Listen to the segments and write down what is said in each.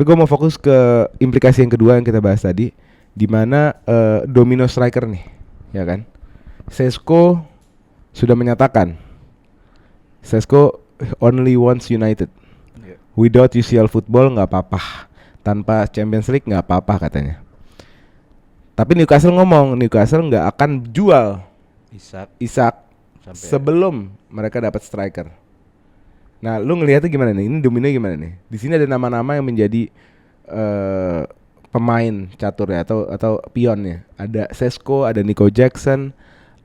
Tapi gue mau fokus ke implikasi yang kedua yang kita bahas tadi, di mana domino striker nih, ya kan? Sesko sudah menyatakan, Sesko only wants United. Without UCL football nggak apa-apa, tanpa Champions League nggak apa-apa katanya. Tapi Newcastle ngomong, Newcastle nggak akan jual Isak sebelum mereka dapat striker. Nah, lu ngelihatnya gimana nih? Ini domino gimana nih? Di sini ada nama-nama yang menjadi pemain catur ya atau pionnya. Ada Sesko, ada Nico Jackson,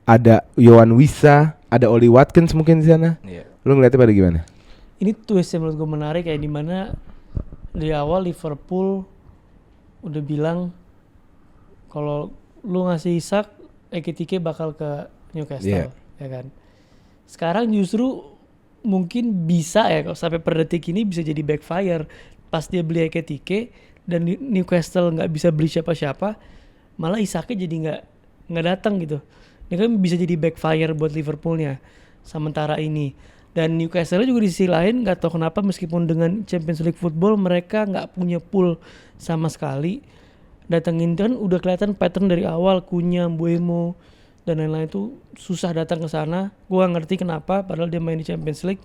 ada Yohan Wissa, ada Oli Watkins mungkin di sana. Iya. Lu ngelihatnya pada gimana? Ini twist yang menurut gue menarik kayak di mana di awal Liverpool udah bilang kalau lu ngasih Isak, Ekitike bakal ke Newcastle, ya kan. Sekarang justru mungkin bisa ya kalau sampai per detik ini bisa jadi backfire pas dia beli Ekitike dan Newcastle nggak bisa beli siapa-siapa, malah Isaknya jadi nggak datang gitu. Ini kan bisa jadi backfire buat Liverpoolnya sementara ini. Dan Newcastle juga di sisi lain nggak tahu kenapa meskipun dengan Champions League football mereka nggak punya pool sama sekali. Datengin kan udah kelihatan pattern dari awal, Cunha, Mbeumo dan lain-lain itu susah datang ke sana. Gua nggak ngerti kenapa padahal dia main di Champions League.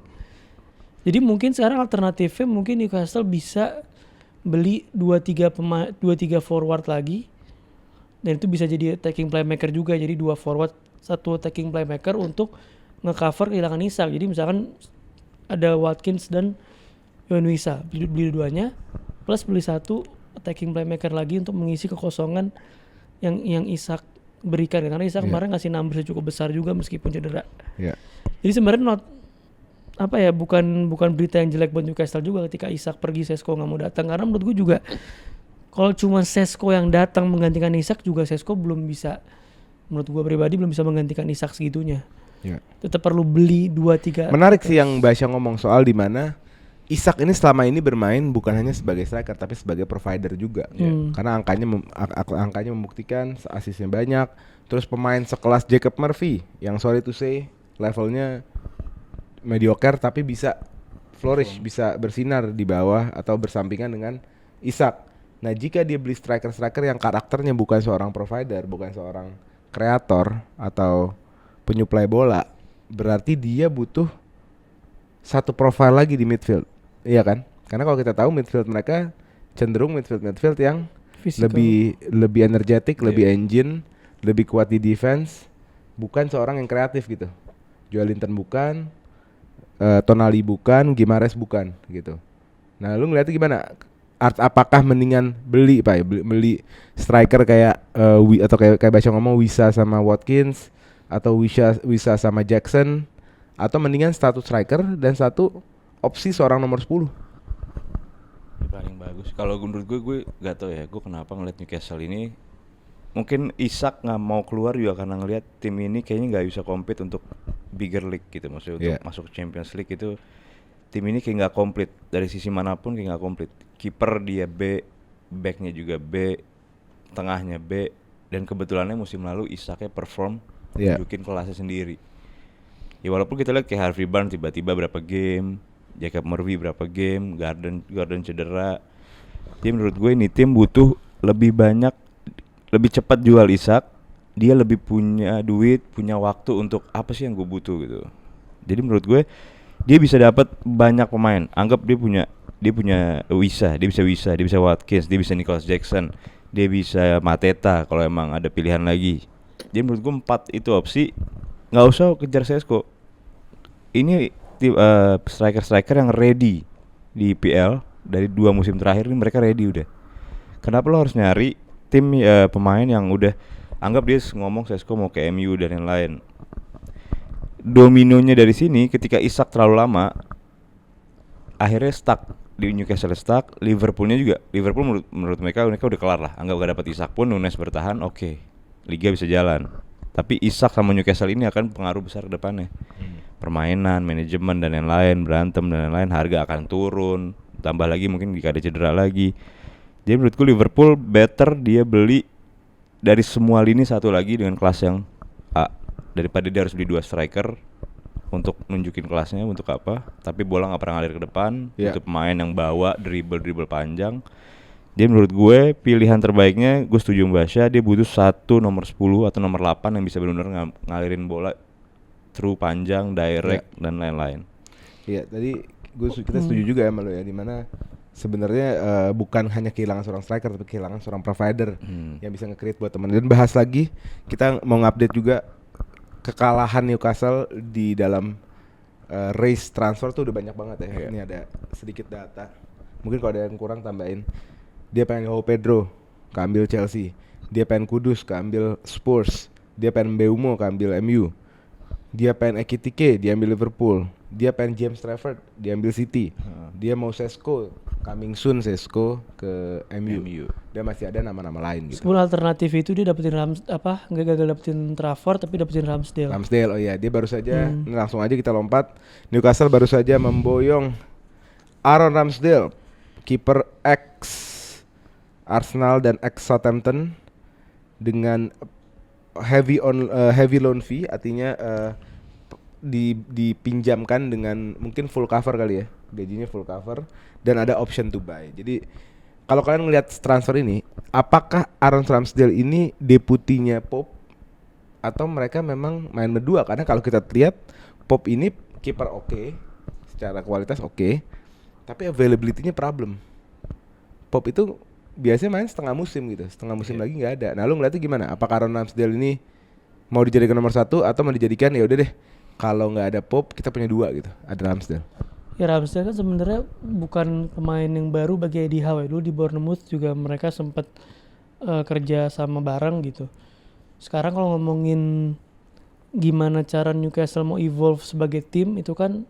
Jadi mungkin sekarang alternatifnya mungkin Newcastle bisa beli 2-3 forward lagi. Dan itu bisa jadi attacking playmaker juga, jadi 2 forward, 1 attacking playmaker untuk nge-cover kehilangan Isak. Jadi misalkan ada Watkins dan Yohan Wissa, beli duanya plus beli 1 attacking playmaker lagi untuk mengisi kekosongan yang Isak berikan, karena Isak kemarin ngasih number cukup besar juga meskipun cedera. Jadi sebenarnya bukan berita yang jelek buat Newcastle juga ketika Isak pergi, Sesko nggak mau datang, karena menurut gue juga kalau cuma Sesko yang datang menggantikan Isak juga Sesko belum bisa, menurut gue pribadi belum bisa menggantikan Isak segitunya. Tetap perlu beli 2-3. Menarik sih yang Basya ngomong soal di mana Isak ini selama ini bermain bukan hanya sebagai striker tapi sebagai provider juga. Karena angkanya membuktikan, asisnya banyak. Terus pemain sekelas Jacob Murphy yang sorry to say levelnya mediocre tapi bisa flourish, bisa bersinar di bawah atau bersampingan dengan Isak. Nah, jika dia beli striker-striker yang karakternya bukan seorang provider, bukan seorang kreator atau penyuplai bola, berarti dia butuh satu profil lagi di midfield, iya kan? Karena kalau kita tahu midfield mereka cenderung midfield yang physical, lebih energetik, lebih engine, lebih kuat di defense, bukan seorang yang kreatif gitu. Joelinton bukan, Tonali bukan, Gimares bukan gitu. Nah, lu ngeliatnya gimana? Apakah mendingan beli striker kayak atau kayak Basya ngomong Wissa sama Watkins, atau Wissa sama Jackson, atau mendingan satu striker dan satu opsi seorang nomor 10? Paling bagus. Kalau menurut gue gak tau ya, gue kenapa ngeliat Newcastle ini mungkin Isak nggak mau keluar juga karena ngelihat tim ini kayaknya nggak bisa compete untuk bigger league gitu, maksudnya untuk masuk Champions League itu tim ini kayak nggak komplit dari sisi manapun, kayak nggak komplit. Kiper dia B, backnya juga B, tengahnya B, dan kebetulannya musim lalu Isaknya perform tunjukin kelasnya sendiri. Ya walaupun kita lihat kayak Harvey Barnes tiba-tiba berapa game, Jacob Murphy berapa game, Gordon cedera. Jadi menurut gue ini tim butuh lebih banyak, lebih cepat jual Isak. Dia lebih punya duit, punya waktu untuk apa sih yang gue butuh gitu. Jadi menurut gue dia bisa dapat banyak pemain. Anggap dia punya Wissa, dia bisa Watkins, dia bisa Nicholas Jackson, dia bisa Mateta kalau emang ada pilihan lagi. Jadi menurut gue 4 itu opsi, nggak usah kejar Sesko. Ini striker-striker yang ready di IPL dari 2 musim terakhir ini, mereka ready udah. Kenapa lo harus nyari tim pemain yang udah anggap dia ngomong Sesko mau ke MU dan yang lain. Dominonya dari sini ketika Isak terlalu lama akhirnya stuck di Newcastle, stuck. Liverpoolnya juga, Liverpool menurut mereka udah kelar lah, anggap gak dapat Isak pun Nunes bertahan, oke, liga bisa jalan. Tapi Isak sama Newcastle ini akan pengaruh besar ke depannya. Permainan, manajemen dan lain-lain, berantem dan lain-lain, harga akan turun. Tambah lagi mungkin jika ada cedera lagi. Jadi menurutku Liverpool better dia beli dari semua lini satu lagi dengan kelas yang A, daripada dia harus beli 2 striker untuk nunjukin kelasnya untuk apa, tapi bola nggak pernah ngalir ke depan. Yeah. Itu pemain yang bawa dribble panjang. Dia menurut gue pilihan terbaiknya, gue setuju Mbak Basya, dia butuh satu nomor 10 atau nomor 8 yang bisa benar-benar ngalirin bola through panjang, direct dan lain-lain. Iya, tadi kita setuju juga ya sama lo ya, dimana sebenarnya bukan hanya kehilangan seorang striker tapi kehilangan seorang provider yang bisa nge-create buat teman. Dan bahas lagi, kita mau ngupdate juga kekalahan Newcastle di dalam race transfer tuh udah banyak banget ya. Ini ada sedikit data. Mungkin kalau ada yang kurang tambahin. Dia pengen Joao Pedro, keambil Chelsea. Dia pengen Kudus, keambil Spurs. Dia pengen Mbeumo, keambil MU. Dia pengen Ekitike, diambil Liverpool. Dia pengen James Trafford, diambil City. Dia mau Sesko, coming soon Sesko ke MU. Dan masih ada nama-nama lain gitu. 10 alternatif itu dia dapetin nggak gagal dapetin Trafford tapi dapetin Ramsdale. Oh iya, dia baru saja langsung aja kita lompat. Newcastle baru saja memboyong Aaron Ramsdale, kiper ex Arsenal dan ex Southampton dengan heavy loan fee, artinya dipinjamkan dengan mungkin full cover kali ya, gajinya full cover dan ada option to buy. Jadi kalau kalian ngelihat transfer ini, apakah Aaron Ramsdale ini deputinya Pope atau mereka memang main berdua? Karena kalau kita lihat Pope ini kiper oke, secara kualitas oke, tapi availability-nya problem. Pope itu biasanya main setengah musim gitu, setengah musim lagi nggak ada. Nah lu ngeliatnya gimana? Apakah Aaron Ramsdale ini mau dijadikan nomor 1 atau mau dijadikan ya udah deh, kalau nggak ada Pope kita punya 2 gitu, ada Ramsdale. Ya Ramsdale kan sebenarnya bukan pemain yang baru bagi Eddie Howe. Dulu di Bournemouth juga mereka sempat kerja sama bareng gitu. Sekarang kalau ngomongin gimana cara Newcastle mau evolve sebagai tim, itu kan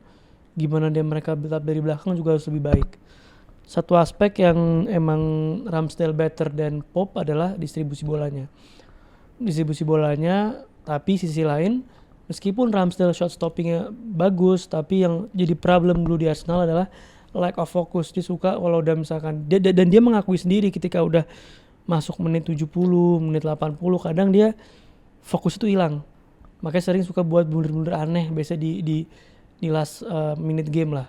gimana mereka build up dari belakang juga harus lebih baik. Satu aspek yang emang Ramsdale better dan Pope adalah distribusi bolanya. Tapi sisi lain, meskipun Ramsdale shot stoppingnya bagus, tapi yang jadi problem dulu di Arsenal adalah lack of focus. Dia suka kalau udah misalkan dan dia mengakui sendiri ketika udah masuk menit 70, menit 80, kadang dia fokus itu hilang. Makanya sering suka buat blunder-blunder aneh biasa di last minute game lah.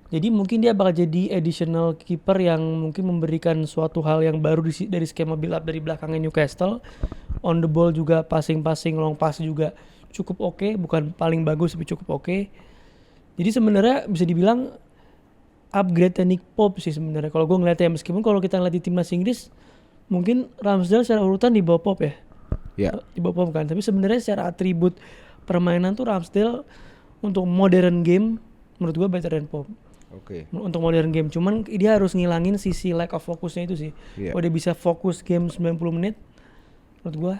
Jadi mungkin dia bakal jadi additional keeper yang mungkin memberikan suatu hal yang baru dari skema build up dari belakangnya Newcastle. On the ball juga passing, long pass juga cukup oke, bukan paling bagus tapi cukup oke. Jadi sebenarnya bisa dibilang upgrade Nick Pope sih sebenarnya. Kalau gue ngeliatnya, meskipun kalau kita ngeliat di timnas Inggris mungkin Ramsdale secara urutan di bawah Pope ya. Ya. Di bawah Pope kan, tapi sebenarnya secara atribut permainan tuh Ramsdale untuk modern game menurut gue better than Pope. Oke. Untuk modern game, cuman dia harus ngilangin sisi lack of fokusnya itu sih. Kalau dia bisa fokus game 90 menit, menurut gua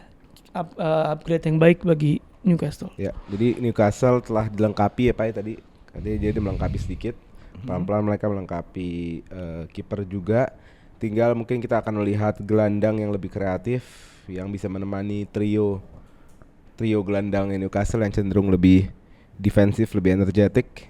upgrade yang baik bagi Newcastle. Ya, jadi Newcastle telah dilengkapi ya Pak ya tadi. Katanya jadi melengkapi sedikit. Pelan-pelan mereka melengkapi kiper juga. Tinggal mungkin kita akan melihat gelandang yang lebih kreatif yang bisa menemani trio gelandang Newcastle yang cenderung lebih defensif, lebih energetik.